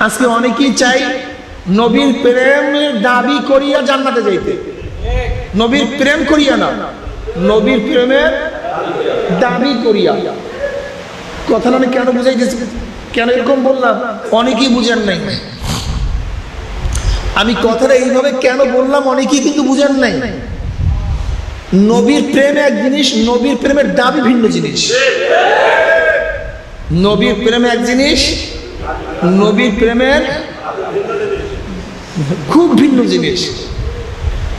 আজকে অনেকেই চাই নবীর প্রেমের দাবি করিয়া জান্নাতে যাইতে, নবীর প্রেম করিয়া না, নবীর প্রেমের দাবি করিয়া। কথাটা আমি কেন বুঝাইতেছি, কেন এরকম বললাম অনেকেই বুঝেন নাই। আমি কথাটা এইভাবে কেন বললাম অনেকেই কিন্তু বুঝেন নাই। নবীর প্রেম এক জিনিস, নবীর প্রেমের দাবি ভিন্ন জিনিস। নবীর প্রেম এক জিনিস, নবীর প্রেমের খুব ভিন্ন জিনিস।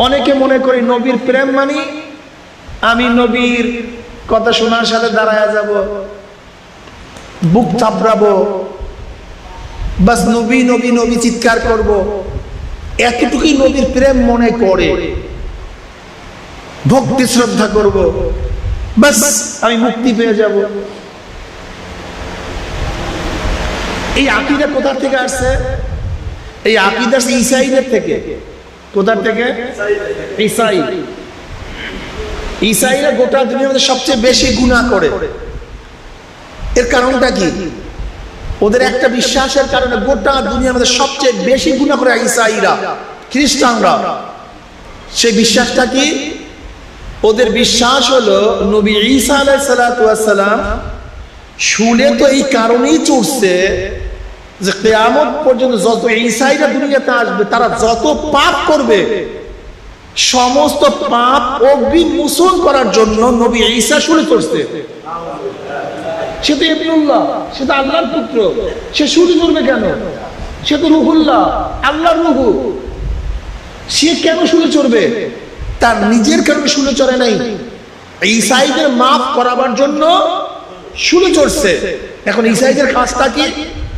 অনেকে মনে করি নবীর প্রেম মানে আমি নবীর কথা শোনার সাথে দাঁড়ায় যাব, বুক চাপড়াবো, বাস নবী নবী নবী চিৎকার করব, এতটুকুই নবীর প্রেম মনে করে। ভক্তি শ্রদ্ধা করব, বাস আমি মুক্তি পেয়ে যাব। এই আকীদা কোথা থেকে আসছে? এই আকীদা ঈসাইদের থেকে। কোথা থেকে? ঈসাই। ঈসাইরা গোটা দুনিয়ার মধ্যে সবচেয়ে বেশি গুনাহ করে। এর কারণটা কি? ওদের একটা বিশ্বাসের কারণে গোটা দুনিয়ার মধ্যে সবচেয়ে বেশি গুনাহ করে ঈসাইরা, খ্রিস্টানরা। সেই বিশ্বাসটা কি? ওদের বিশ্বাস হলো নবী ঈসা আলাইহিস সালাতু ওয়াস সালাম শুলে তো এই কারণেই চড়ছে যে কিয়ামত পর্যন্ত যত ঈসাইরা দুনিয়াতে আসবে তারা যত পাপ করবে সমস্ত পাপ অগ্নিমোচন করার জন্য নবী ঈসা শুলে চড়ছে। সে তো ইবনুল্লাহ, সে তো আল্লাহর পুত্র, সে শুলে চড়বে কেন? সে তো রূহুল্লাহ, আল্লাহর রূহ। সে কেন শুলে চড়বে? তার নিজের কারণে শুলে চড়ে নাই, ঈসাইদের মাফ করাবার জন্য শুলে চড়ছে। এখন ঈসাইদের কাজটা কি?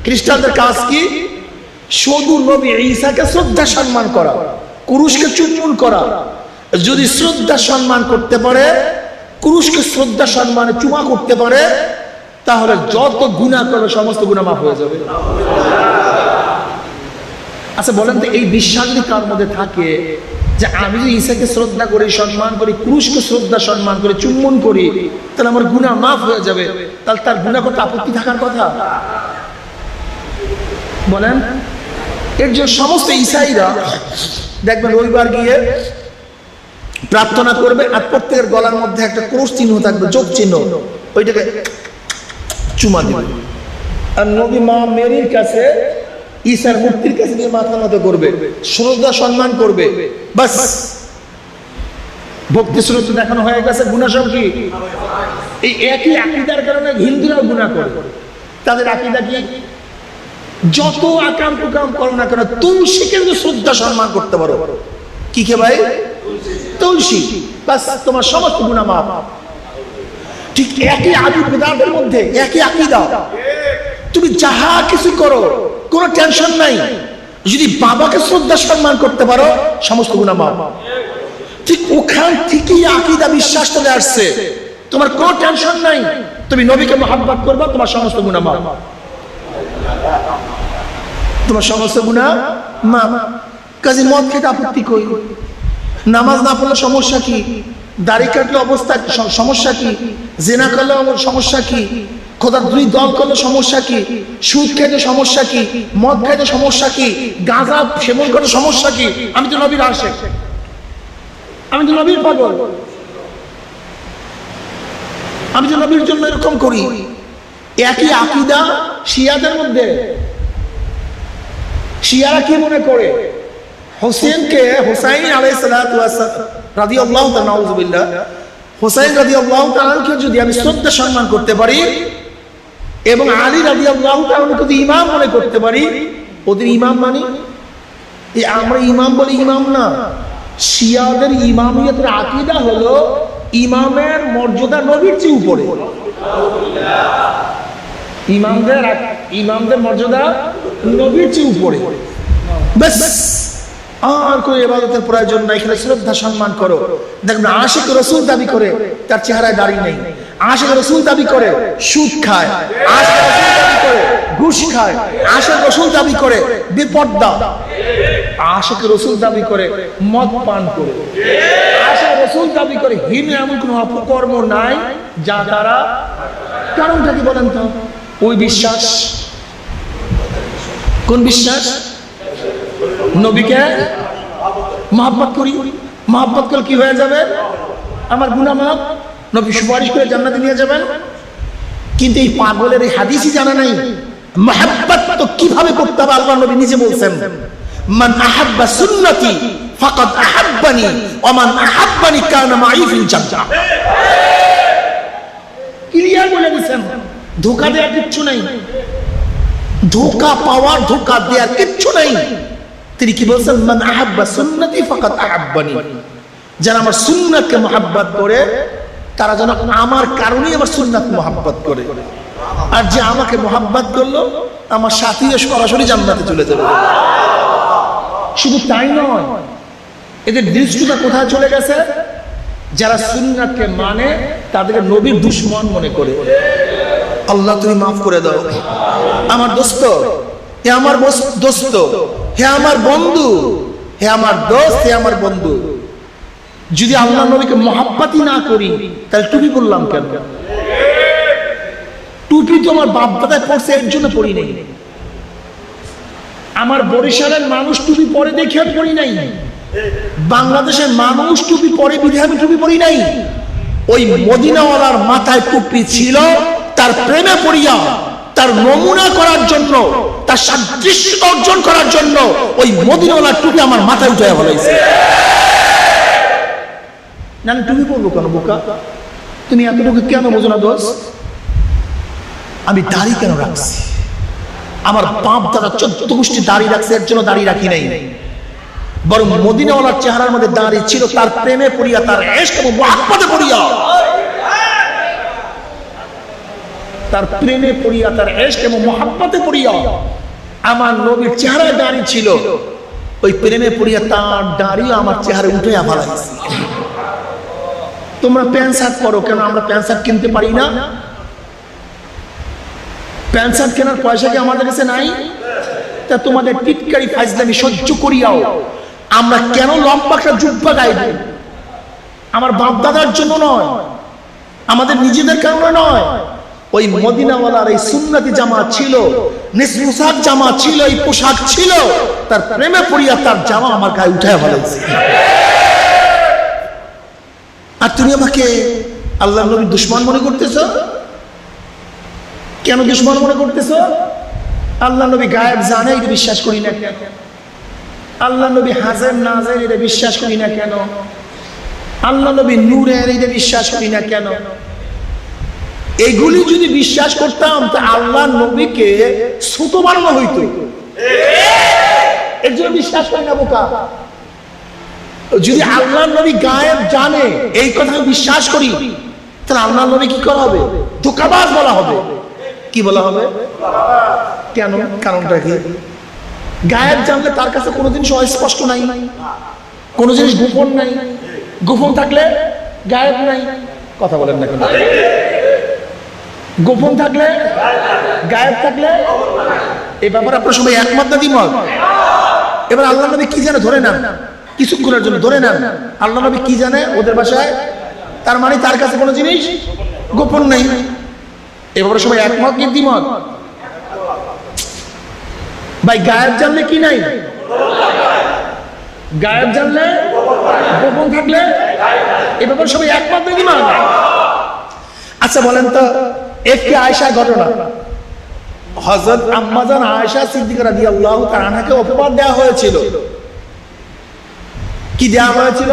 খ্রিস্টানদের কাজ কি? শুধু নবী ঈসাকে শ্রদ্ধা সম্মান করা, কুরুশকে চুম্বন করা। যদি শ্রদ্ধা সম্মান করতে পারে, কুরুশকে শ্রদ্ধা সম্মানে চুমা করতে পারে, তাহলে যত গুনাহ করবে সমস্ত গুনাহ মাফ হয়ে যাবে। আচ্ছা বলেন তো, এই বিশ্বাস যদি কার মধ্যে থাকে যে আমি যদি ঈসাকে শ্রদ্ধা করি, সম্মান করি, কুরুশকে শ্রদ্ধা সম্মান করি, চুম্বন করি, তাহলে আমার গুনাহ মাফ হয়ে যাবে, তাহলে তার গুনাহ করতে আপত্তি থাকার কথা? বলেন। এর যে সমস্ত ঈসাইরা দেখবেন রবিবার গিয়ে প্রার্থনা করবে আর প্রত্যেকের গলার মধ্যে একটা ক্রুশ চিহ্ন থাকবে, যোগ চিহ্ন, ওইটাকে চুমা দিবে। আর নবী মা মেরির কাছে, ঈসার মূর্তির কাছে গিয়ে মাথা নত করবে, শ্রদ্ধা সম্মান করবে, বাস ভক্তি শ্রদ্ধা দেখানো হয়ে গেছে। গুনাহ সব কি? এই একই আকীদার কারণে হিন্দুরাও গুনাহ করে। তাদের আকীদা কি? যত আকাম টুকাম করো না কেন, তুলসীকে যদি শ্রদ্ধা সম্মান করতে পারো, কি কে ভাই? তুলসী, বাস তোমার সমস্ত গুনাহ মাফ। ঠিক একই আদি বিদাতের মধ্যে একই আকীদা। তুমি যাহা কিছু করো কোনো টেনশন নাই, যদি বাবাকে শ্রদ্ধা সম্মান করতে পারো সমস্ত গুনাহ মাফ। ঠিক ওখান থেকেই আকীদা বিশ্বাস চলে আসছে। তোমার কোনো টেনশন নাই, তুমি নবীকে মহব্বত করবা, তোমার সমস্ত গুনাহ মাফ, তোমার সমস্ত গুনাহ মাফ। কাজে মদ খেতে আপত্তি কই? নামাজ না পড়লে সমস্যা কি? দাড়ি কাটলে অবস্থা সমস্যা কি? জিনা করলে সমস্যা কি? খোদার দুই দল করলে সমস্যা কি? সুদ খাইতে সমস্যা কি? মদ খাইতে সমস্যা কি? গাঁজা সেবন করলে সমস্যা কি? আমি তো নবীর আশিক, আমি তো নবীর পাগল, আমি তো নবীর জন্য এরকম করি। একই আকীদা শিয়াদের মধ্যে। শিয়ারা কি মনে করে? হোসেনকে, হুসাইন আলাইহিস সালাতু ওয়াস রাদিয়াল্লাহু তাআলা, নাউযুবিল্লাহ, হুসাইন রাদিয়াল্লাহু তাআলাকে যদি আমি শ্রদ্ধা সম্মান করতে পারি এবং আলী রাদিয়াল্লাহু তাআলাকে যদি ইমাম মনে করতে পারি, ওদের ইমাম মানে এই আমরা ইমাম বলি ইমাম না। শিয়াদের ইমামিয়তের আকীদা হলো ইমামের মর্যাদা নবীর চেয়ে উপরে। ইমামদের মর্যাদা নবীর চেয়ে উপরে। বাস আর কোনো ইবাদতের প্রয়োজন নাই, এখানে শ্রদ্ধা সম্মান করো। দেখবেন আশিক রাসূল দাবি করে তার চেহারায় দাড়ি নেই, আশিক রাসূল দাবি করে সুদ খায়, আশিক রাসূল দাবি করে ঘুষ খায়, আশিক রাসূল দাবি করে বেপর্দা, আশিক রাসূল দাবি করে মদ পান করে, আশিক রাসূল দাবি করে হীন এমন কোনো অপকর্ম নাই যা তারা। কারণটা কি বলেন তো? ওই বিশ্বাস কোন বিশ্বাস? নবীকে মহব্বত করি, মহব্বত করলে কি হয়ে যাবে? আমার গুনাহ মাফ, নবী সুপারিশ করে জান্নাতে নিয়ে যাবেন। কিন্তু এই পাগলের এই হাদিসই জানা নাই মহব্বত তো কিভাবে করতে হবে। আল্লাহ নবী নিজে বলছেন, মান আহাব্বা সুন্নতি ফাকাদ আহাব্বানি ওয়া মান আহাব্বানি কানা মাই ফিল জান্নাহ। ক্লিয়ার বলে দিয়েছেন, ধোঁকা দেওয়ার কিচ্ছু নাই, ধোঁকা পাওয়ার ধোঁকা দেওয়ার কিচ্ছু নাই। তিনি কি বলছেন? মান আহাব্বা সুন্নতি ফাকাদ আহাব্বানি, যারা আমার সুন্নাতকে মহব্বত করে তারা যেন আমার কারণেই আমার সুন্নাত মহব্বত করে। আর যে আমাকে মহব্বত করলো আমার সাথী সরাসরি জান্নাতে চলে যাবে। শুধু তাই নয়, এদের দৃষ্টিটা কোথায় চলে গেছে? যারা সুন্নাতকে মানে তাদেরকে নবীর দুশমন মনে করে। আল্লাহ তুমি মাফ করে দাও। আমার দোস্ত, হে আমার দোস্ত, হে আমার বন্ধু, হে আমার দোস্ত, হে আমার বন্ধু, যদি আল্লাহ নবীকে মহাব্বতই না করি তাহলে টুপি পরলাম কেন? টুপি তো আমার বাপ দাদায় পড়ছে, এর জন্য পড়ি নাই। আমার বরিশালের মানুষ টুপি পরে দেখে আমি পড়ি নাই। বাংলাদেশের মানুষ টুপি পরে বিধে আমি টুপি পড়ি নাই। ওই মদিনাওয়ালার মাথায় টুপি ছিল, তার প্রেমে পড়িয়া, তার নমুনা করার জন্য, তার সাদৃশ্য অর্জন করার জন্য ওই মদিনাওয়ালার টুপি আমার মাথায় উঠে বলাইছে। না তুমি বলবো কেন বোকা? তুমি এতটুকু কেন বোঝো না দোষ? আমি দাড়ি কেন রাখছি? আমার বাপ দাদা 14 গোষ্ঠী দাড়ি রাখছে, এর জন্য দাড়ি রাখি নাই। বরং মদিনাওয়ালার চেহারার মধ্যে দাড়ি ছিল, তার প্রেমে পড়িয়া, তার ইশক এবং মুহাব্বতে পড়িয়া, তার প্রেমে পড়িয়া, তার ইশক এবং মুহাব্বতে পড়িয়া আমার নবীর চেহারায় দাড়ি ছিল। ওই প্রেমে পড়িয়া তার দাড়ি আমার চেহারায় উঠে ফেলাইছে। তোমরা প্যান্ট শার্ট পরো কেন? আমরা প্যান্ট শার্ট কিনতে পারি না? প্যান্ট শার্ট কেনার পয়সা কি আমাদের কাছে নাই? তা তোমাদের টিটকারি ফাজলামি সহ্য করিয়াও আমরা কেন লম্বা একটা জুব্বা গাইব? আমার বাপ দাদার জন্য নয়, আমাদের নিজেদের কারণে নয়। ওই মদিনাওয়ালার এই সুন্নতি জামা ছিল, নিসফুসাক জামা ছিল, এই পোশাক ছিল, তার প্রেমে পড়িয়া তার জামা আমার গায়ে উঠে ফেলেছে। আর তুমি আমাকে আল্লাহর নবীর দুশমন মনে করতেছো? কেন দুশমন মনে করতেছো? আল্লাহ নবী গায়েব জানে, এটা বিশ্বাস করি না কেন? আল্লাহ নবী হাজের নাজের, এটা বিশ্বাস করি না কেন? আল্লাহ নবী নূরের, এটা বিশ্বাস করি না কেন? এগুলি যদি বিশ্বাস করতাম তা আল্লাহ নবীকে ছোট বানানো হইতো। এর জন্য বিশ্বাস করি না বোকা। যদি আল্লাহ নবী গায়েব জানে এই কথা বিশ্বাস করি, তাহলে আল্লাহ নবী কি করা হবে? ধোঁকাবাজ বলা হবে। কি বলা হবে? কেন? কারণটা কি? গায়েব জানলে তার কাছে কোনো জিনিস অস্পষ্ট নাই, কোনো জিনিস গোপন নাই। গোপন থাকলে গায়েব নাই। কথা বলেন না কেন? গোপন থাকলে গায়েব থাকলে এই ব্যাপারে আপনার সবাই একমত না দ্বিমত? এবার আল্লাহ নবী কি জানে ধরে নেন, কিছুক্ষণের জন্য ধরে নেন আল্লাহ নবী কি জানে ওদের ভাষায়, তার মানে তার কাছে কোনো জিনিস গোপন নেই। এ ব্যাপারে সবাই একমত কি দ্বিমত? ভাই গায়েব জানলে কি নাই? গায়েব জানলে গোপন থাকলে এ ব্যাপারে সবাই একমত না দ্বিমত? আচ্ছা বলেন তো, একটি আয়েশা ঘটনা, হযরত আম্মা জান আয়েশা সিদ্দিকা রাদিয়াল্লাহু তাআলা আনহাকে অপবাদ দেওয়া হয়েছিল। কি দেওয়া হয়েছিল?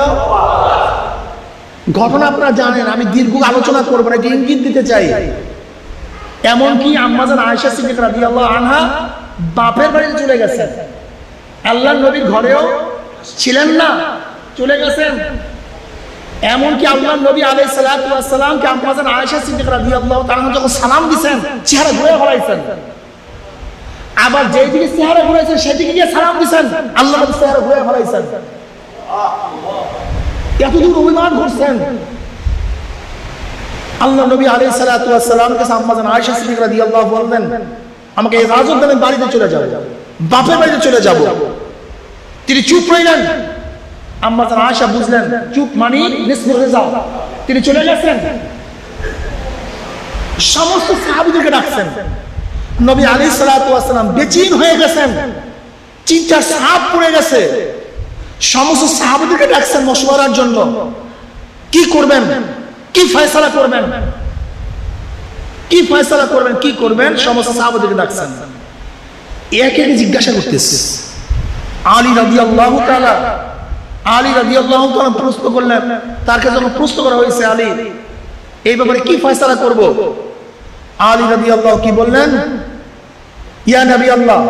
ঘটনা আপনারা জানেন, আমি দীর্ঘ আলোচনা করব না, ইঙ্গিত দিতে চাই। এমনকি আম্মা জান আয়েশা সিদ্দিকা রাদিয়াল্লাহু আনহা বাপের বাড়িতে চলে গেছেন, আল্লাহর নবীর ঘরেও ছিলেন না, চলে গেছেন। এমনকি আল্লাহর নবী আলাইহিস সালাতু ওয়াস সালামকে আম্মা জান আয়েশা সিদ্দিকা রাদিয়াল্লাহু তাআলা যখন সালাম দিবেন চেহারা ঘুরে ফেলাইছেন, আবার যেই দিকে চেহারা ঘুরাইছেন সেদিকে গিয়ে সালাম দিবেন, আল্লাহর নবী চেহারা ঘুরে ফেলাইছেন। এতদূর অভিমান করছেন। আল্লাহ নবী আলাইহিস সালাতু ওয়াস সালামকে আম্মা জান আয়েশা সিদ্দিকা রাদিয়াল্লাহু বললেন, আমাকে ইজাজত দেন, বাড়িতে চলে যাব, বাপের বাড়িতে চলে যাব। তিনি চুপ রইলেন। আম্মা জান আয়েশা বুঝলেন চুপ মানে নিসফ রিজা, তিনি চলে গেছেন। সমস্ত সাহাবীদেরকে ডাকছেন, নবী আলাইহিস সালাতু ওয়াস সালাম বেচैन হয়ে গেছেন, চিন্তার ছাপ পড়ে গেছে। সমস্ত সাহাবাদেরকে ডাকছেন মশওয়ারার জন্য, কি করবেন, কি ফয়সালা করবেন, কি ফয়সালা করবেন, কি করবেন। সমস্ত সাহাবাদেরকে ডাকছেন, একে একে জিজ্ঞাসা করতেছে। আলী রাদিয়াল্লাহু তাআলা প্রশ্ন করলেন, তার কাছে যখন প্রশ্ন করা হয়েছে, আলী এই ব্যাপারে কি ফয়সালা করব, আলী রাদিয়াল্লাহু কি বললেন, ইয়া নবী আল্লাহ,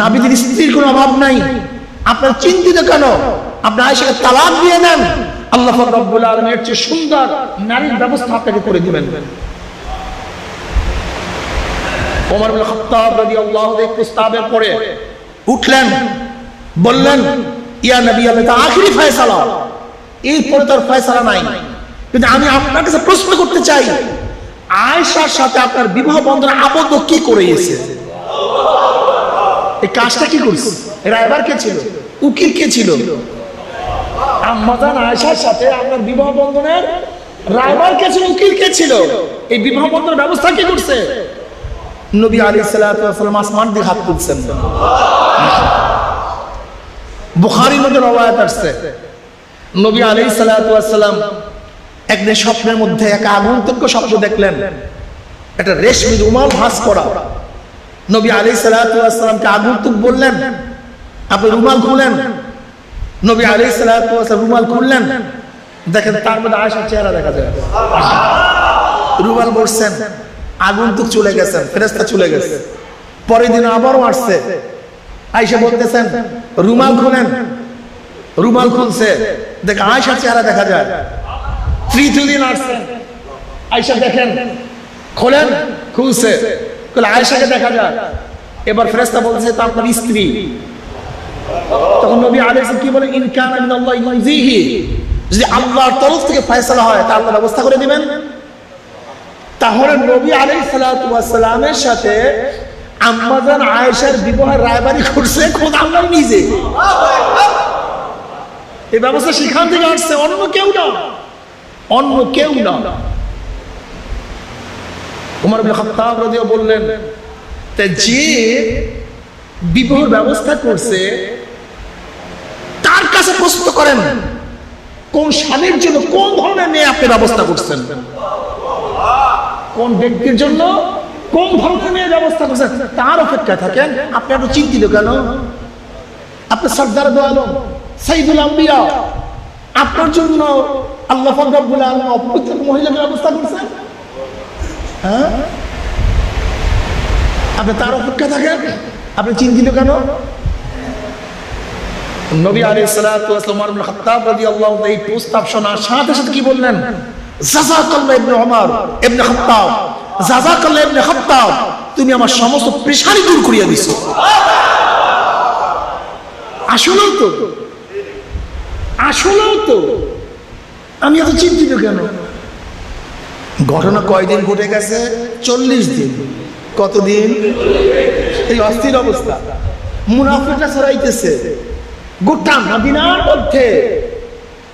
নবীদের স্ত্রীর কোনো অভাব নাই, আপনার চিন্তিত কেন, আপনি আয়েশাকে তালাক দিয়ে নেন, আল্লাহ পাক রব্বুল আলামিন এর চেয়ে সুন্দর নারীর ব্যবস্থা আপনাকে করে দিবেন। ওমর ইবনে খাত্তাব রাদিয়াল্লাহু আনহু প্রস্তাবের পরে উঠলেন, বললেন, ইয়া নবী আল্লাহ, এটা আখেরি ফয়সালা, এরপরে তার ফয়সালা নাই, কিন্তু আমি আপনার কাছে প্রশ্ন করতে চাই, আয়েশার সাথে আপনার বিবাহ বন্ধনে আবদ্ধ কি করেছে, এই কাজটা কি করেছে, রায়বার কে ছিল, উকিল কে ছিল? আম্মাজান আয়েশার সাথে আপনার বিবাহ বন্ধনের রায়বার কে ছিল, উকিল কে ছিল? এই বিবাহ বন্ধনের ব্যবস্থা কি করছে? নবী আলাইহিস সালাতু ওয়াস সালাম আসমান দিয়ে হাত তুলছেন। বুখারীর মধ্যে রওয়ায়াত আছে, নবী আলাইহিস সালাতু ওয়াস সালাম একদিন স্বপ্নের মধ্যে এক আগন্তুক স্বপ্ন দেখলেন, একটা রেশমি রুমাল ভাঁজ করা। নবী আলাইহিস সালাতু ওয়াস সালামকে আগন্তুক বললেন, আপনি রুমাল খুলেন। নবী আলাইহিস সালাতু ওয়াস সালাম রুমাল খুললেন, দেখেন তার মধ্যে আয়েশার চেহারা দেখা যায়। রুমাল বলছেন, আগন্তুক চলে গেছেন, ফেরেশতা চলে গেছে। পরের দিন আবারও আসছে, আয়েশা বলতেছেন রুমাল খুলেন, রুমাল খুলছে, দেখ আয়েশার চেহারা দেখা যায়। তৃতীয় দিন আসছেন, আয়েশা দেখেন, খোলেন, খুলছে, আয়েশাকে দেখা যায়। এবার ফেরেশতা বলছে তা আপনার স্ত্রী। তখন নবী আলাইহিস সালাম কি বলে, ইন কানা মিনাল্লাহি ইউজিহি, যদি আল্লাহর তরফ থেকে ফয়সালা হয় তা আল্লাহ ব্যবস্থা করে দিবেন। তাহলে নবী আলাইহিস সালাতু ওয়াস সালামের সাথে আম্মাজান আয়েশার বিবাহের রায়বারি করছে খোদা আল্লাহ নিজে। এই ব্যবস্থা সেখান থেকে আসছে, অন্য কেউ না, অন্য কেউ না। ওমর ইবনে খাত্তাব রাদিয়াল্লাহু বললেন, তা যে বিবাহের ব্যবস্থা করছে তার কাছে প্রশ্ন করেন, কোন স্বামীর জন্য কোন ধরনের মেয়ে আপনি ব্যবস্থা করছেন, কোন ব্যক্তির জন্য কোন ধরনের মেয়ে ব্যবস্থা করছেন, তার অপেক্ষায় থাকেন। আপনি এত চিন্তিত কেন? আপনি সরদার দো আলম সাইয়্যিদুল আম্বিয়া, আপনার জন্য আল্লাহ পাক রব্বুল আলামিন অপবিত্র মহিলাকে ব্যবস্থা করছেন। হ্যাঁ, আপনি তার অপেক্ষা থাকেন, আপনি চিন্তিত কেন? নবী আলাইহিস সালাতু ওয়াস সালাম ওমর ইবনে খাত্তাব রাদিয়াল্লাহু আনহু এই প্রস্তাব শোনার সাথে সাথে কি বললেন, জাযাকাল্লাহু ইবনে ওমর ইবনে খাত্তাব, জাযাকাল্লাহু ইবনে খাত্তাব, তুমি আমার সমস্ত পেশারি দূর করিয়া দিছো। আসলেও তো, আসলেও তো আমি এত চিন্তিত কেন? ঘটনা কয়দিন ঘটে গেছে? 40 দিন। কতদিন? এই অস্থির অবস্থা, মুনাফিকরা ছড়াইতেছে গোটা মদিনার মধ্যে,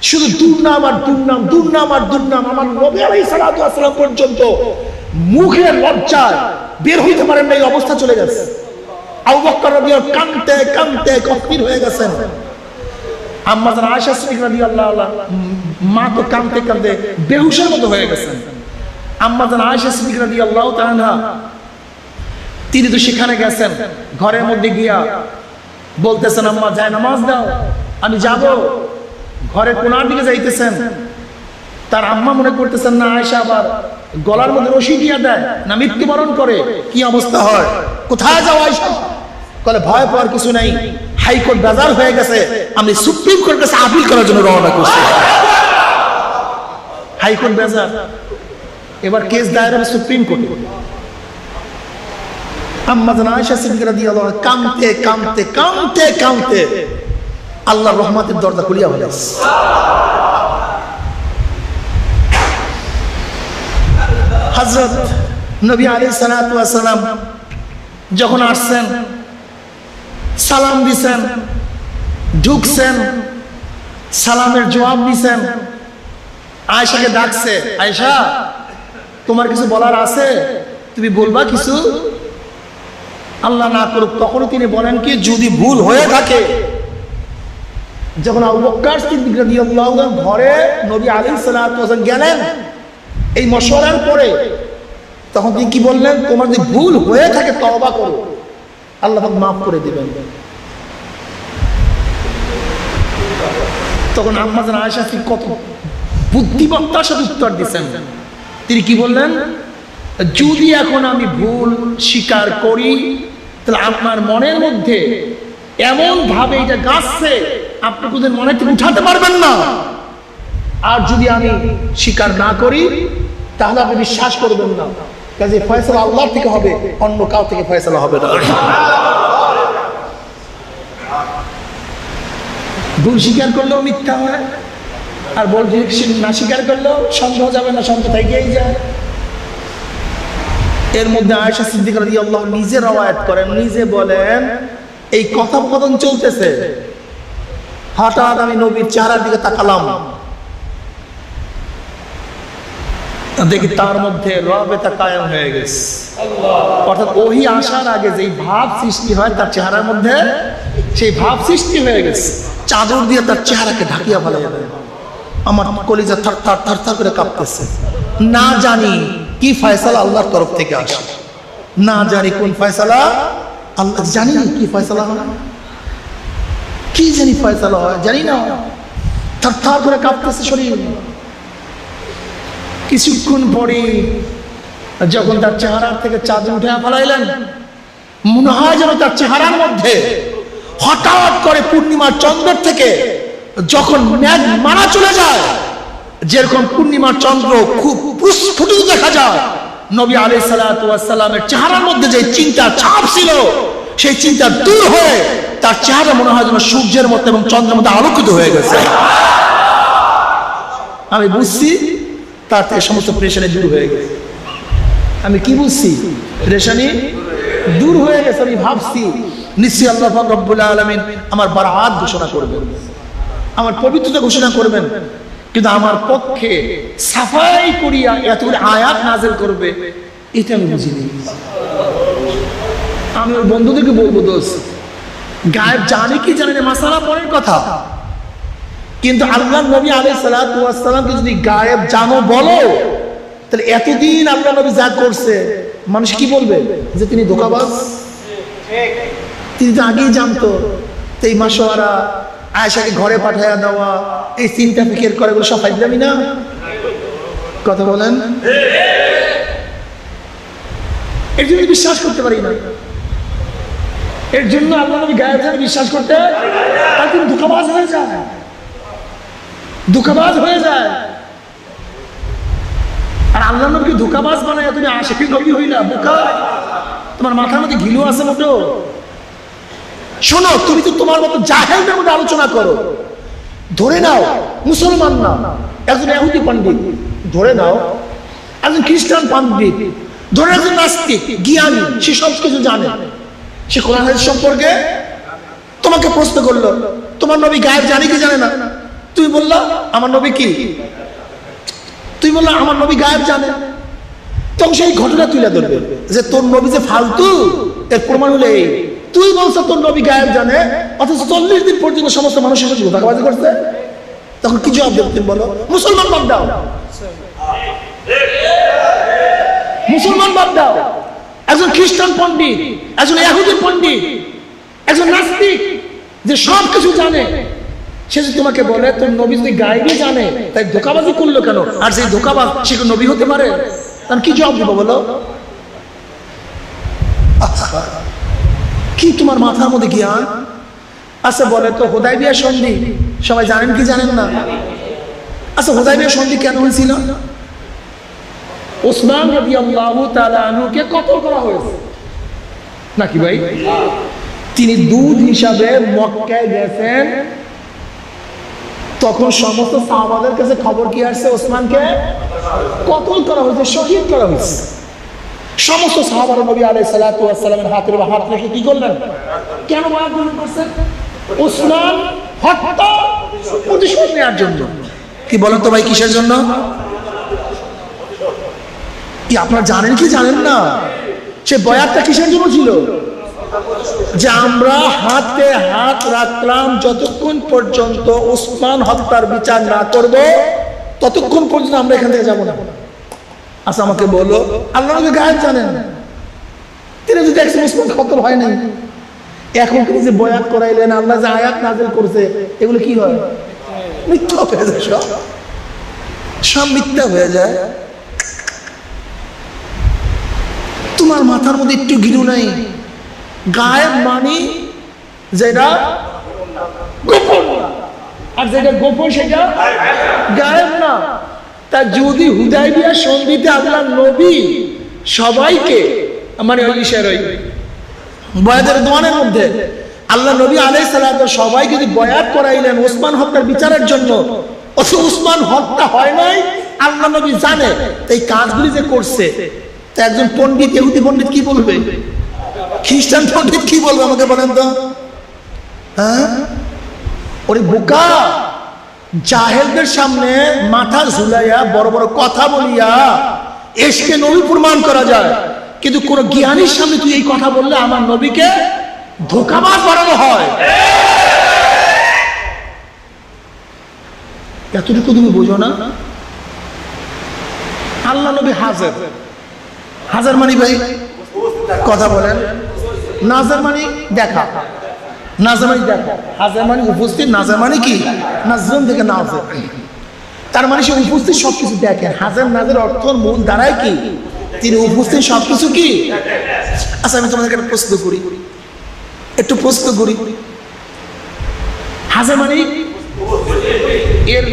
শুধু দুর্নাম আর দুর্নাম, দুর্নাম আর দুর্নাম। আমার নবী আলাইহিস সালাতু ওয়াস সালাম পর্যন্ত মুখের লজ্জায় বের হইতে পারেন না, এই অবস্থা চলে গেছে। আবু বকর রাদিয়াল্লাহু কাঁদতে কাঁদতে অস্থির হয়ে গেছেন। আম্মা জান আয়েশা সিদ্দিকা রাদিয়াল্লাহু আনহা মা তো কাঁদতে কাঁদতে বেহুশের মতো হয়ে গেছেন। আম্মা জান আয়েশা সিদ্দিকা রাদিয়াল্লাহু তাআলা তিনি তো সেখানে গেছেন, ঘরের মধ্যে গিয়া বলতেছেন, আম্মা যায় নামাজ দাও, আমি যাব। ঘরের কোনার দিকে যাইতেছেন, তার আম্মা মনে করতেছেন না আয়েশা আবার গলার মধ্যে রশি দিয়া দেয় না মৃত্যুবরণ করে, কি অবস্থা হয়, কোথায় যাও আয়েশা? বলে ভয় পাওয়ার কিছু নাই, হাইকোর্ট বাজার হয়ে গেছে, আমি সুপ্রিম কোর্টের কাছে আপিল করার জন্য রওনা করছি। হাইকোর্ট বাজার, এবার কেস দায়ের হবে সুপ্রিম কোর্টে। আম্মা জান আয়েশা সিদ্দিকা রাদিয়াল্লাহু আনহা কাঁদতে কাঁদতে কাঁদতে কাঁদতে আল্লাহর রহমতের দরজা খুলিয়া হলো। হযরত নবী আলাইহিস সালাতু ওয়াস সালাম যখন আসছেন, সালাম দিছেন, ঢুকছেন, সালামের জবাব দিছেন, আয়েশাকে ডাকছে, আয়েশা তোমার কিছু বলার আছে, তুমি বলবা কিছু? আল্লাহ না করুক, তখনও তিনি বলেন কি যদি ভুল হয়ে থাকে, যখন আবু বকর সিদ্দিক রাদিয়াল্লাহু আনহু ঘরে নবী আলাইহিস সালাতু ওয়াস সালাম গেলেন এই মশওয়ারার পরে, তখন তিনি কি বললেন, তোমার যদি ভুল হয়ে থাকে তওবা করো, আল্লাহ পাক মাফ করে দিবেন। তখন আম্মা জান আয়েশা কত বুদ্ধিমত্তার সাথে উত্তর দিচ্ছেন। তিনি কি বললেন, যদি এখন আমি ভুল স্বীকার করি তাহলে আপনার মনের মধ্যে এমন ভাবে এটা গাছছে আপনি কোনদিন মনে থেকে উঠাতে পারবেন না, আর যদি আমি স্বীকার না করি তাহলে আপনি বিশ্বাস করবেন না। কাজে ফয়সালা আল্লাহর থেকে হবে, অন্য কাউ থেকে ফয়সালা হবে না। ভুল স্বীকার করলেও মিথ্যা হয়, আর ভুল না স্বীকার করলেও সন্দেহ যাবে না, সন্দেহ থেকেই যায়। এর মধ্যে আয়েশা সিদ্দিকা রাদিয়াল্লাহু আনহা নিজে রওয়ায়াত করেন, নিজে বলেন এই কথোপকথন চলতেছে, হঠাৎ আমি নবীর চেহারার দিকে তাকালাম, দেখি তার মধ্যে রাবেতা কায়েম হয়ে গেছে। অর্থাৎ ওহি আসার আগে যেই ভাব সৃষ্টি হয় তার চেহারার মধ্যে সেই ভাব সৃষ্টি হয়ে গেছে। চাদর দিয়ে তার চেহারাকে ঢাকিয়া ফেলা যাবে। আমার কলিজা থার থার থার থার করে কাঁপতেছে, না জানি কি ফয়সালা আল্লাহর তরফ থেকে আসে, না জানি কোন ফয়সালা, আল্লাহ জানি কি ফয়সালা হয়, কি জানি ফয়সালা হয় জানি না, থার থার করে কাঁপতেছে শরীর। কিছুক্ষণ পরে যখন তার চেহারার থেকে চাদর উঠে ফেলাইলেন, মনে হয় যেন তার চেহারার মধ্যে হঠাৎ করে পূর্ণিমার চন্দ্রের থেকে যখন মেঘ মারা চলে যায়, যেরকম পূর্ণিমার চন্দ্র খুব প্রস্ফুটিত দেখা যায়, নবী আলাইহিস সালাতু ওয়াস সালামের চেহারার মধ্যে যে চিন্তা ছাপ ছিল সেই চিন্তা দূর হয়ে তার চেহারা মনে হয় যেন সূর্যের মতো এবং চন্দ্রের মতো আলোকিত হয়ে গেছে। আমি বুঝছি তার থেকে সমস্ত প্রেশানি দূর হয়ে গেছে। আমি কি বুঝছি, প্রেশানি দূর হয়ে গেছে। আমি ভাবছি নিশ্চয়ই আল্লাহ পাক রব্বুল আলামিন আমার বারাত ঘোষণা করবেন, আমার পবিত্রতা ঘোষণা করবেন, কিন্তু আমার পক্ষে সাফাই করিয়া এতগুলো আয়াত নাযিল করবে এটা আমি বুঝিনি। আমি ওর বন্ধুদেরকে বলবো, দোস্ত গায়েব জানে কি জানে না মাসালা পরের কথা, কিন্তু আল্লাহ নবী আলাইহিস সালাতু ওয়াস সালামকে যদি গায়েব জানো বলো, তাহলে এতদিন আল্লাহ নবী যা করছে মানুষ কি বলবে, যে তিনি ধোঁকাবাজ। তিনি তো আগেই জানতো। এই মাশওয়ারা, আয়েশাকে ঘরে পাঠাইয়া দেওয়া, এই চিন্তা ফিকির করে, এগুলো সব ফাজলামি না? কথা বলেন। এর জন্য বিশ্বাস করতে পারি না। এর জন্য আল্লাহ নবী গায়েব জানে বিশ্বাস করতে, আর তুমি ধোঁকাবাজ হয়ে যায়, ধোঁকাবাজ হয়ে যায়। আর আল্লাহ নবীকে ধোঁকাবাজ বানায় তুমি আশিকি নবী হইলা, বোকা। তোমার মাথার মধ্যে ঘিলু আছে মোটো? শোনো, তুমি তো তোমার মতো জাহেলদের মধ্যে আলোচনা করো। ধরে নাও মুসলমান না, একজন ইহুদি পণ্ডিত, ধরে নাও একজন খ্রিস্টান পণ্ডিত, ধরে একজন নাস্তিক জ্ঞানী, সে সব কিছু জানে, সে কোরআন হাদিস সম্পর্কে তোমাকে প্রশ্ন করলো, তোমার নবী গায়েব জানে কি জানে না? তুমি বললা আমার নবী কি, তুই বললা আমার নবী গায়েব জানে, তখন সেই ঘটনা তুলে ধরবে যে তোর নবী যে ফালতু, এর প্রমাণ হলে এই। তুই বলছো তোর নবী গায়েব জানে, অথচ 40 দিন পর্যন্ত সমস্ত মানুষের সাথে ধোঁকাবাজি করছে। তখন কি জবাব দেবে তুমি বলো? মুসলমান বাদ দাও, মুসলমান বাদ দাও। একজন খ্রিস্টান পণ্ডিত, একজন ইহুদি পণ্ডিত, একজন নাস্তিক যে সব কিছু জানে, সে যদি তোমাকে বলে তোর নবী যদি গায়েবই জানে তাই ধোঁকাবাজি করলো কেন, আর সেই ধোঁকাবাজ সে কি নবী হতে পারে? তাহলে কি জবাব দিব বলো? কি তোমার মাথার মধ্যে জ্ঞান আচ্ছা বলে তো হুদায়বিয়া সন্ধি সবাই জানেন কি জানেন না? আচ্ছা হুদায়বিয়া সন্ধি কেন হয়েছিল? ওসমান রাদিয়াল্লাহু তাআলা আনহুকে কতল করা হয়েছে নাকি ভাই? তিনি দূত হিসাবে মক্কায় গেছেন, তখন সমস্ত সাহাবাদের কাছে খবর কি আসছে, ওসমানকে কতল করা হয়েছে, শহীদ করা হয়েছে। সমস্ত সাহাবারা নবী আলাইহিস সালাতু ওয়াস সালামের হাতের উপর হাত রেখে কি করলেন? কেন বয়ান করছেন? ওসমান হত্যা প্রতিশোধ নেওয়ার জন্য। কি বলেন তো ভাই, কিসের জন্য? কি আপনারা জানেন কি জানেন না? সে বয়াতটা কিসের জন্য ছিল? যে আমরা হাতে হাত রাখলাম যতক্ষণ পর্যন্ত ওসমান হত্যার বিচার না করব, ততক্ষণ পর্যন্ত আমরা এখান থেকে যাবো না। আচ্ছা আমাকে বলো, আল্লাহ নবী গায়েব জানেন, তিনি যদি দেখছেন ওসমান হত্যা হয় নাই, এখন তিনি যে বয়াত করাইলেন, আল্লাহ যে আয়াত নাযিল করছে, এগুলো কি হয়? মিথ্যা হয়ে যায়, সব মিথ্যা হয়ে যায়। তোমার মাথার মধ্যে একটু গিরু নাই? গায়েব মানে যেটা গোপন, আর যেটা গোপন সেটা গায়েব না। তা যদি হুদায়বিয়া সন্ধিতে আল্লাহ নবী সবাইকে, মানে ওই বিষয়ের ওই বয়াতের দোয়ানের মধ্যে আল্লাহ নবী আলাইহিস সালাম সবাইকে যদি বয়াত করাইলেন ওসমান হত্যার বিচারের জন্য, অথচ ওসমান হত্যা হয় নাই, আল্লাহ নবী জানে এই কাজগুলি যে করছে, তা একজন পণ্ডিত, ইহুদি পণ্ডিত কি বলবে? খ্রিস্টান পণ্ডিত কি বলবে আমাকে বলেন তো? হ্যাঁ, ওরে বোকা, জাহেলদের সামনে মাথা ঝুলাইয়া বড় বড় কথা বলিয়া এসকে নবী প্রমাণ করা যায়, কিন্তু কোন জ্ঞানীর সামনে তুই এই কথা বললে আমার নবীকে ধোঁকাবাজ বানানো হয়। এতটুকু তুমি বোঝো না? আল্লাহ নবী হাজার হাজার মানি ভাই কথা বলেন, নাজার মানে দেখা, নাজার মানে দেখা, হাজার মানে উপস্থিত, নাজার মানে কি? নাজরুম থেকে নাজার, তার মানে সে উপস্থিত সবকিছু দেখেন। হাজার নাজার অর্থ মূল দ্বারাই কি? তিনি উপস্থিত সবকিছু কি? আচ্ছা আমি তোমাদেরকে একটা প্রশ্ন করি, একটু প্রশ্ন করি, হাজার মানে এর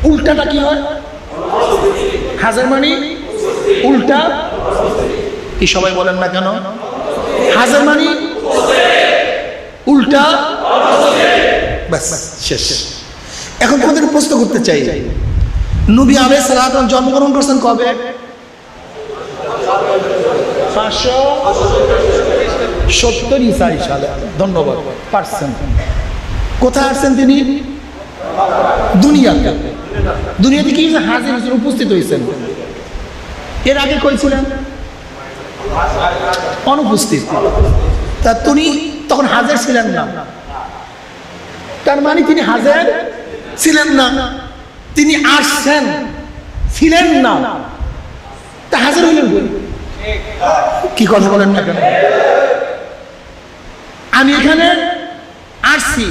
উল্টাটা কি হয়? হাজার মানে উল্টা কি? সবাই বলেন না কেন? হাজার মানে উল্টা, ব্যাস শেষ। এখন তোমাদেরকে প্রশ্ন করতে চাই, নবী আলাইহিস সালাম জন্মগ্রহণ করছেন কবে? 570 ঈসাই সালে। ধন্যবাদ, পারছেন। কোথায় আসছেন তিনি? দুনিয়াতে। দুনিয়াতে কি হাজির হয়েছেন, উপস্থিত হয়েছেন। এর আগে কই ছিলেন? অনুপস্থিত। তা তিনি তখন হাজির ছিলেন না, তার মানে তিনি হাজির ছিলেন না, তিনি আসছেন, ছিলেন না, তা হাজির হইলেন কই? কি কথা বলেন না কেন? আমি এখানে আসছি,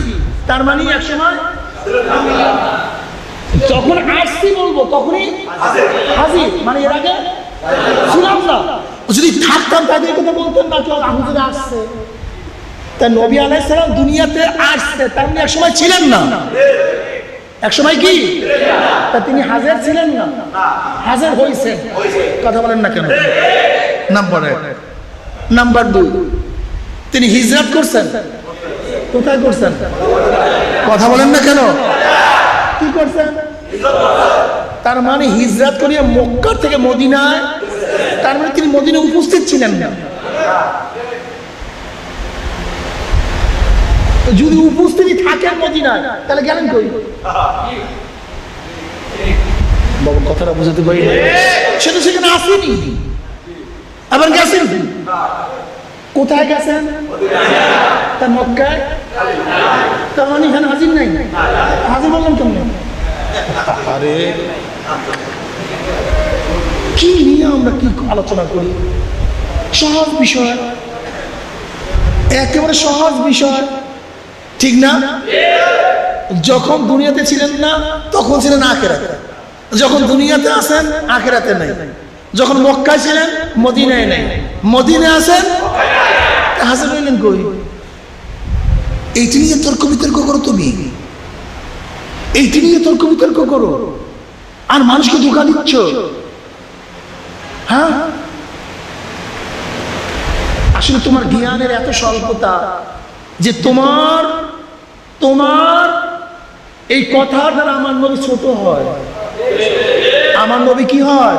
তার মানে এক সময় যখন আসছি বলবো তখনই হাজির, মানে এর আগে ছিলাম না। যদি থাকতাম তাদের কথা বলতেন না, কেউ হুজুর আসছে। তা নবী আলাইহিস সালাম দুনিয়াতে আসছে, তার মানে এক সময় ছিলেন না, এক সময় কি? তা তিনি হাজির ছিলেন না, হাজির হয়েছেন। কথা বলেন না কেন? নাম্বার 1। নাম্বার 2, তিনি হিজরত করছেন। কোথায় করছেন? কথা বলেন না কেন? কি করছেন? তার মানে হিজরত করিয়া মক্কা থেকে মদিনায়, তার মানে তিনি মদিনায় উপস্থিত ছিলেন না। যদি উপস্থিতি থাকেন মদিনায়, তাহলে গেলেন কই? বাবা কথাটা বুঝতে পারি, সেটা সেখানে আসেনি, আবার গেছেন। কোথায় গেছেন? তার মক্কায়, তার মানে এখানে হাজির নাই। হাজির বললাম কেমন? আরে কি নিয়ে আমরা কি আলোচনা করি? সহজ বিষয়, একেবারে সহজ বিষয়, ঠিক না? যখন দুনিয়াতে ছিলেন না তখন ছিলেন আখিরাতে, যখন দুনিয়াতে আসেন আখিরাতে নাই, যখন মক্কায় ছিলেন মদিনায় নাই, মদিনায় আসেন হাজির হইলেন কই? এইটি নিয়ে তর্ক বিতর্ক করো তুমি, এইটি নিয়ে তর্ক বিতর্ক করো, আর মানুষকে ধোঁকা দিচ্ছ। হ্যাঁ, আসলে তোমার জ্ঞানের এত স্বল্পতা যে তোমার এই কথার দ্বারা আমার নবী ছোট হয়। আমার নবী কি হয়?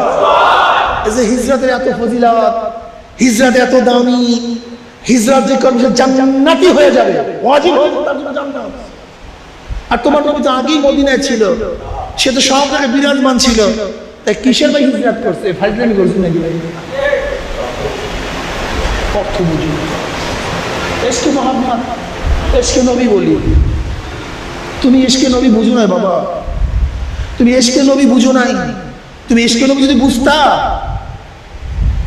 এই যে হিজরতের এত ফজিলত, হিজরত এত দামি, হিজরত যে করবে জান্নাতি হয়ে যাবে, ওয়াজিব হয়ে যাবে তার জন্য জান্নাত। আর তোমার নবী তো আগেই মদিনায় ছিল, সে তো সব জায়গায় বিরাজমান ছিল, তাই কিসের ভাই হিজরত করছে? ফাইজলামি করছে নাকি ভাই? অর্থ বুঝি এশকে মোহাম্মদ, এশকে নবী বলি। তুমি এশকে নবী বুঝো নাই বাবা, তুমি এশকে নবী বুঝো নাই। তুমি এশকে নবী যদি বুঝতা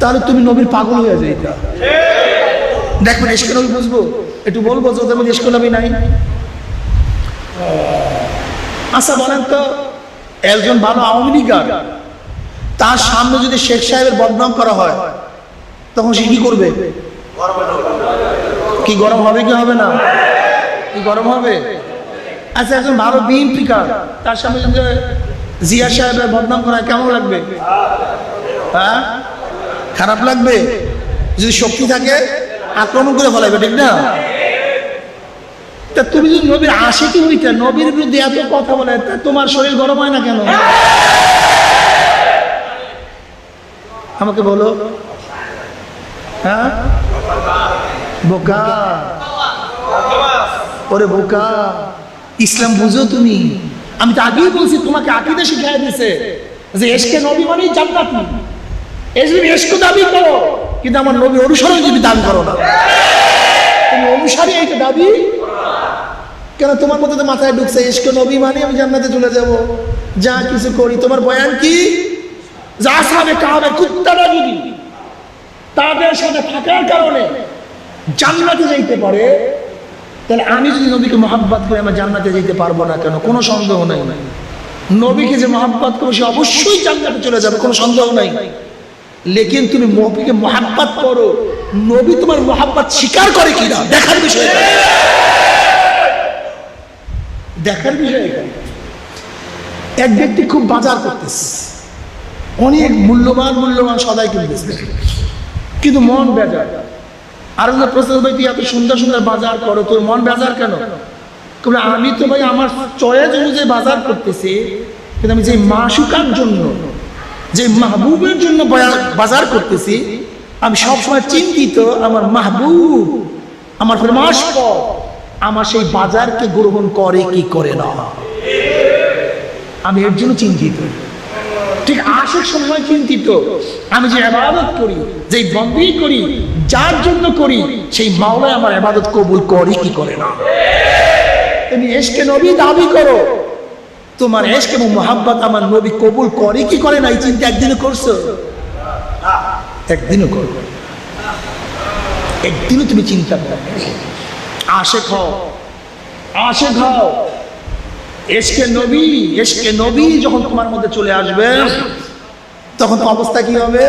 তাহলে তুমি নবীর পাগল হয়ে যাইতা। দেখবেন এশকে নবী বুঝবো, একটু বলবো যে ওদের মধ্যে এশকে নবী নাই। আচ্ছা বলেন তো, একজন ভালো আওয়ামী লীগার, তার সামনে যদি শেখ সাহেবের বদনাম করা হয় তখন সে কি করবে? কি গরম হবে কি হবে না? কি গরম হবে? আচ্ছা একজন ভালো বিএনপিকার, তার সামনে যদি জিয়া সাহেবের বদনাম করা হয় কেমন লাগবে? হ্যাঁ, খারাপ লাগবে। যদি শক্তি থাকে আক্রমণ করে ফেলাইবে, ঠিক না? তা তুমি যদি নবীর আশিকি হইতে, নবীর বিরুদ্ধে এত কথা বলে, তা তোমার শরীর গরম হয় না কেন? আমাকে বলো। হ্যাঁ, বোকা, ওরে বোকা, ইসলাম বুঝো তুমি? আমি তো আগেই বলছি তোমাকে আকীদা শিখাই দিয়েছে যে এশকে নবী মানে জান্নাতি। এশকে দাবি করো, কিন্তু আমার নবী অনুসরণ যদি দাবি করো না, তুমি অনুসারী এইটা দাবি কেন? তোমার মধ্যে তো মাথায় ঢুকছে এশকে নবী মানে আমি জান্নাতে চলে যাব, যা কিছু করি। তোমার বয়ান কি? যা সাবে কাবে কুত্তারা যদি তাদের সাথে থাকার কারণে জান্নাতে যাইতে পারে, তাহলে আমি যদি নবীকে মহাব্বত করি আমার জান্নাতে যেতে পারবো না কেন? কোনো সন্দেহ নাই। নবীকে যে মহাব্বত করো সে অবশ্যই জান্নাতে চলে যাবে, কোনো সন্দেহ নাই। লেকিন তুমি নবীকে মহাব্বত করো, নবী তোমার মহাব্বত স্বীকার করে কিনা দেখার বিষয়, দেখার বিষয়। এক ব্যক্তি খুব বাজার করতেছে, অনেক মূল্যবান মূল্যবান সদাই কিনতেছে, কিন্তু মন বেজার। আর প্রশ্ন ভাই তুই এত সুন্দর সুন্দর বাজার করো, তোর মন বেজার কেন? আমি তো ভাই আমার চয়েস অনুযায়ী বাজার করতেছি, কিন্তু আমি যে মাসুকার জন্য, যে মাহবুবের জন্য বাজার করতেছি, আমি সবসময় চিন্তিত আমার মাহবুব আমার ফরমাশ পর আমার সেই বাজারকে গ্রহণ করে কি করে না, আমি এর জন্য চিন্তিত। ঠিক আশিক সময় চিন্তিত আমি যে ইবাদত করি, যে বন্দী করি, যার জন্য করি, সেই মাওলা আমার ইবাদত কবুল করে কি করে না। তুমি এশকে নবী দাবি করো, তোমার এশক এবং মুহাব্বত আমার নবী কবুল করে কি করে না এই চিন্তা একদিনও করছো? একদিনও করো, একদিনও তুমি চিন্তা করো। আশিক হও, আশিক হও। এশকে নবী, এশকে নবী যখন তোমার মধ্যে চলে আসবে তখন তো অবস্থা কি হবে?